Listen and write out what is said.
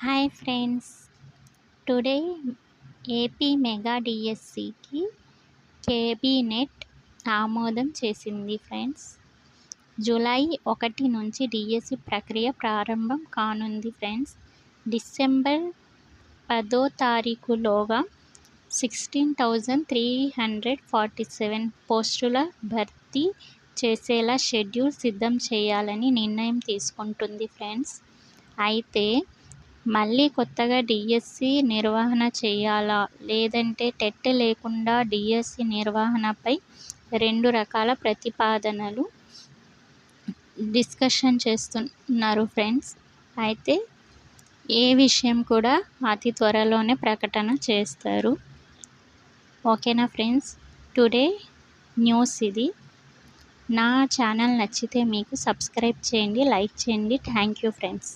Hi friends, today AP mega డిఎస్సికి cabinet ఆమోదం చేసింది ఫ్రెండ్స్. జూలై 1 నుంచి డిఎస్సి ప్రక్రియ ప్రారంభం కానుంది ఫ్రెండ్స్. డిసెంబర్ 10వ తారీఖులోగా 16,347 పోస్టుల భర్తీ చేసేలా షెడ్యూల్ సిద్ధం చేయాలని నిర్ణయం తీసుకుంటుంది ఫ్రెండ్స్. అయితే మళ్ళీ కొత్తగా డిఎస్సి నిర్వహణ చేయాలా, లేదంటే టెట్ లేకుండా డిఎస్సి నిర్వహణపై 2 రకాల ప్రతిపాదనలు డిస్కషన్ చేస్తున్నారు ఫ్రెండ్స్. అయితే ఏ విషయం కూడా అతి త్వరలోనే ప్రకటన చేస్తారు. ఓకేనా ఫ్రెండ్స్, టుడే న్యూస్ ఇది. నా ఛానల్ నచ్చితే మీకు సబ్స్క్రైబ్ చేయండి, లైక్ చేయండి. Thank you friends.